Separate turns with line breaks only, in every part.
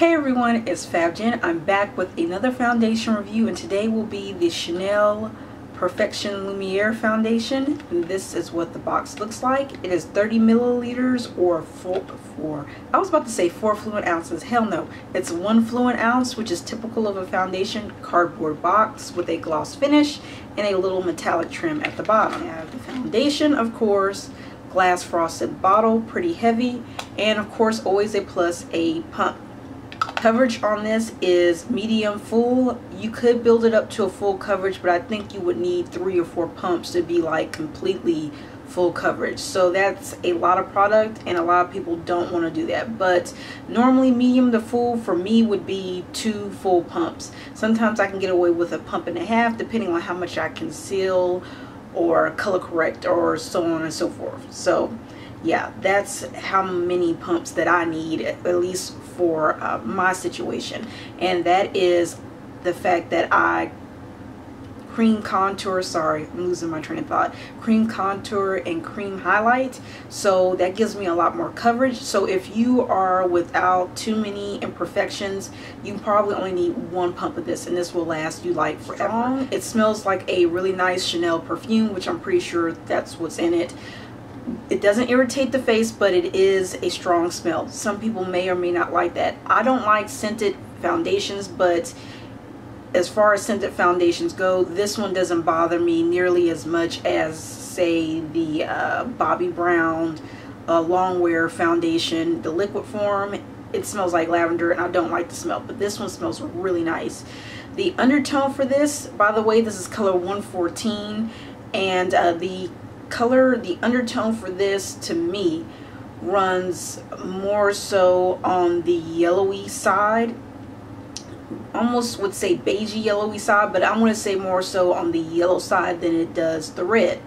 Hey everyone, it's FabJen. I'm back with another foundation review, and today will be the Chanel Perfection Lumiere foundation. And this is what the box looks like. It is 30 milliliters or I was about to say 4 fluid ounces. Hell no, it's 1 fluid ounce, which is typical of a foundation cardboard box with a gloss finish and a little metallic trim at the bottom. I have the foundation, of course, glass frosted bottle, pretty heavy, and of course always a plus, a pump. Coverage on this is medium full. You could build it up to a full coverage, but I think you would need 3 or 4 pumps to be like completely full coverage. So that's a lot of product, and a lot of people don't want to do that. But normally medium to full for me would be 2 full pumps. Sometimes I can get away with a pump and a half depending on how much I conceal or color correct or so on and so forth. So yeah, that's how many pumps that I need, at least for my situation. And that is the fact that I cream contour, sorry, I'm losing my train of thought, cream contour and cream highlight, so that gives me a lot more coverage. So if you are without too many imperfections, you probably only need 1 pump of this, and this will last you like forever. It smells like a really nice Chanel perfume, which I'm pretty sure that's what's in it. It doesn't irritate the face, but it is a strong smell. Some people may or may not like that. I don't like scented foundations, but as far as scented foundations go, this one doesn't bother me nearly as much as, say, the Bobbi Brown Longwear foundation, the liquid form. It smells like lavender, and I don't like the smell, but this one smells really nice. The undertone for this, by the way, this is color 114, and the undertone for this, to me, runs more so on the yellowy side. Almost would say beigey yellowy side, but I want to say more so on the yellow side than it does the red.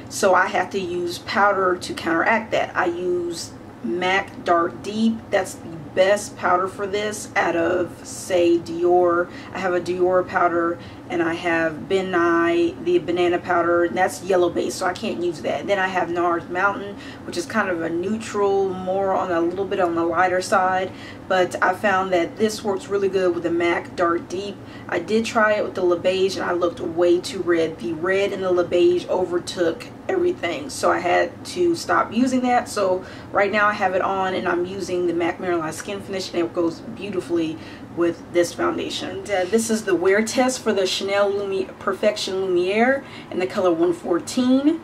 So I have to use powder to counteract that. I use MAC Dark Deep. That's the best powder for this out of, say, Dior. I have a Dior powder, and I have Ben Nye, the banana powder, and that's yellow based, so I can't use that. And then I have NARS Mountain, which is kind of a neutral, more on a little bit on the lighter side, but I found that this works really good with the MAC Dark Deep. I did try it with the Le Beige, and I looked way too red. The red in the Le Beige overtook everything, so I had to stop using that. So right now I have it on, and I'm using the MAC Mineralized Skin Finish, and it goes beautifully with this foundation. This is the wear test for the Chanel Perfection Lumiere in the color 114.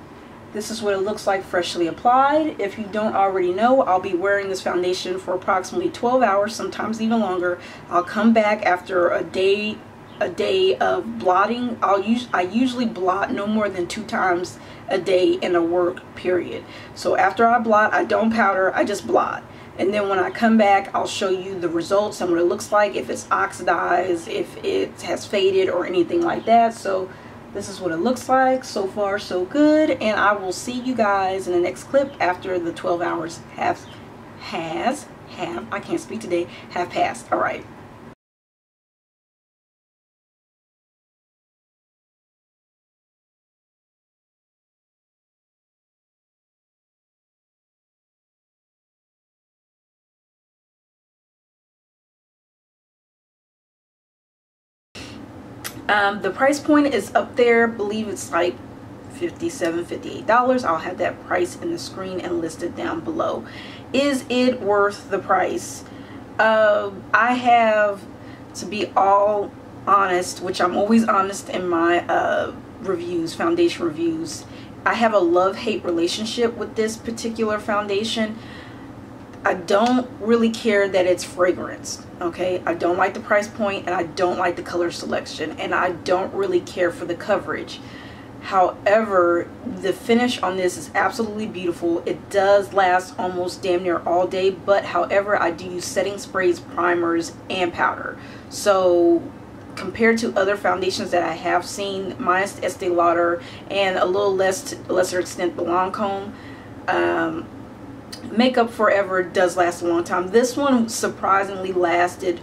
This is what it looks like freshly applied. If you don't already know, I'll be wearing this foundation for approximately 12 hours, sometimes even longer. I'll come back after a day of blotting. I usually blot no more than 2 times a day in a work period. So after I blot, I don't powder, I just blot. And then when I come back, I'll show you the results and what it looks like, if it's oxidized, if it has faded or anything like that. So this is what it looks like. So far so good, and I will see you guys in the next clip after the 12 hours have passed. All right. The price point is up there. I believe it's like $57, $58. I'll have that price in the screen and listed down below. Is it worth the price? I have, to be all honest, which I'm always honest in my reviews, foundation reviews, I have a love-hate relationship with this particular foundation. I don't really care that it's fragranced, okay? I don't like the price point, and I don't like the color selection, and I don't really care for the coverage. However, the finish on this is absolutely beautiful. It does last almost damn near all day, but however, I do use setting sprays, primers, and powder. So compared to other foundations that I have seen, minus Estee Lauder and a little lesser extent the Lancome, Makeup Forever does last a long time. This one surprisingly lasted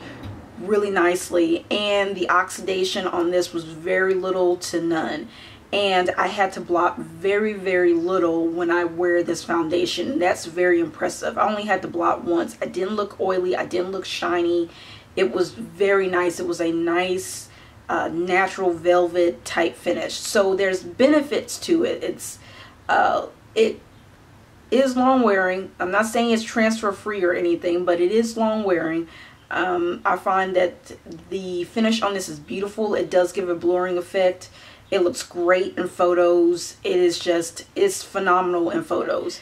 really nicely, and the oxidation on this was very little to none. and I had to blot very, very little when I wear this foundation. That's very impressive. I only had to blot once. I didn't look oily. I didn't look shiny. It was very nice. It was a nice natural velvet type finish. So there's benefits to it. It is long wearing. I'm not saying it's transfer free or anything, but it is long wearing. I find that the finish on this is beautiful. It does give a blurring effect. It looks great in photos. It's phenomenal in photos.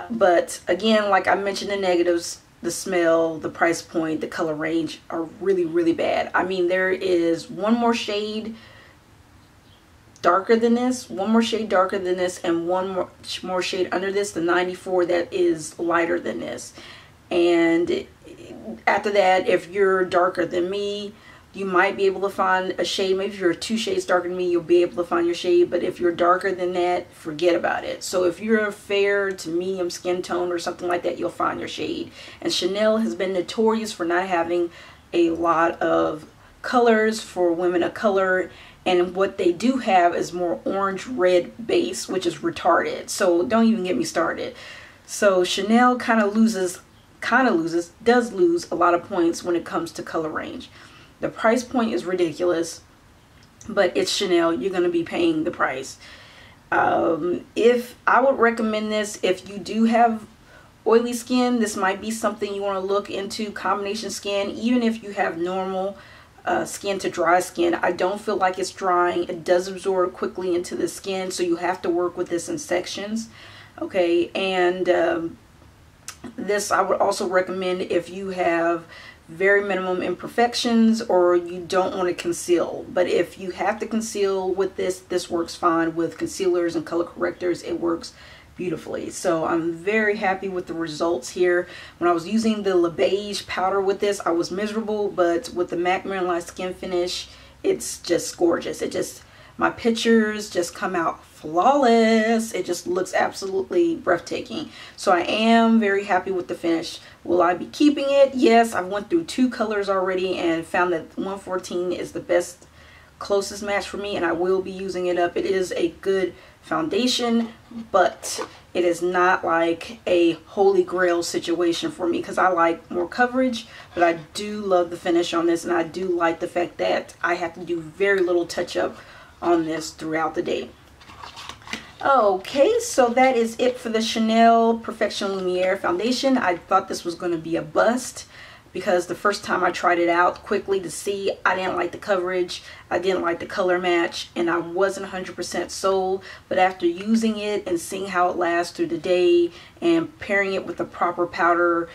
But again, like I mentioned, the negatives, the smell, the price point, the color range are really, really bad. I mean, there is one more shade darker than this, one more shade darker than this, and one more shade under this, the 94, that is lighter than this. And after that, if you're darker than me, you might be able to find a shade. Maybe if you're 2 shades darker than me, you'll be able to find your shade. But if you're darker than that, forget about it. So if you're a fair to medium skin tone or something like that, you'll find your shade. And Chanel has been notorious for not having a lot of colors for women of color. And what they do have is more orange red base, which is retarded. So don't even get me started. So Chanel does lose a lot of points when it comes to color range. The price point is ridiculous, but it's Chanel. You're going to be paying the price. If I would recommend this, if you do have oily skin, this might be something you want to look into. Combination skin, even if you have normal skin to dry skin, I don't feel like it's drying. It does absorb quickly into the skin, so you have to work with this in sections. Okay, and this I would also recommend if you have very minimum imperfections or you don't want to conceal. But if you have to conceal with this, this works fine. With concealers and color correctors, it works beautifully. So I'm very happy with the results here. When I was using the Le Beige powder with this, I was miserable, but with the MAC Mineralized Skin Finish, it's just gorgeous. My pictures just come out flawless. It just looks absolutely breathtaking. So I am very happy with the finish. Will I be keeping it? Yes, I went through 2 colors already and found that 114 is the best closest match for me, and I will be using it up. It is a good foundation, but it is not like a holy grail situation for me because I like more coverage, but I do love the finish on this, and I do like the fact that I have to do very little touch up on this throughout the day. Okay, so that is it for the Chanel Perfection Lumiere foundation. I thought this was going to be a bust because the first time I tried it out quickly to see, I didn't like the coverage, I didn't like the color match, and I wasn't 100% sold. But after using it and seeing how it lasts through the day and pairing it with the proper powder,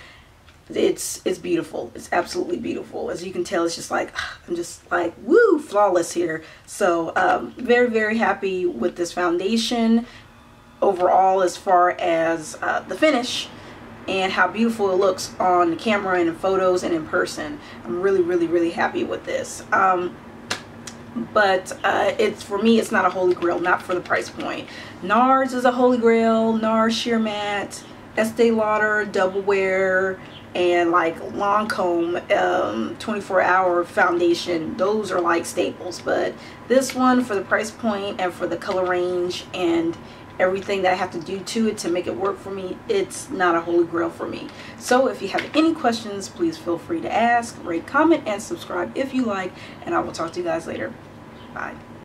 it's beautiful. It's absolutely beautiful. As you can tell, it's just like, I'm just like, woo, flawless here. So very, very happy with this foundation overall, as far as the finish and how beautiful it looks on the camera and in photos and in person. I'm really, really, really happy with this. But it's, for me, it's not a holy grail, not for the price point. NARS is a holy grail. NARS Sheer Matte, Estee Lauder Double Wear, and like Lancome 24-hour foundation. Those are like staples. But this one, for the price point and for the color range and everything that I have to do to it to make it work for me, it's not a holy grail for me. So if you have any questions, please feel free to ask, rate, comment, and subscribe if you like, and I will talk to you guys later. Bye.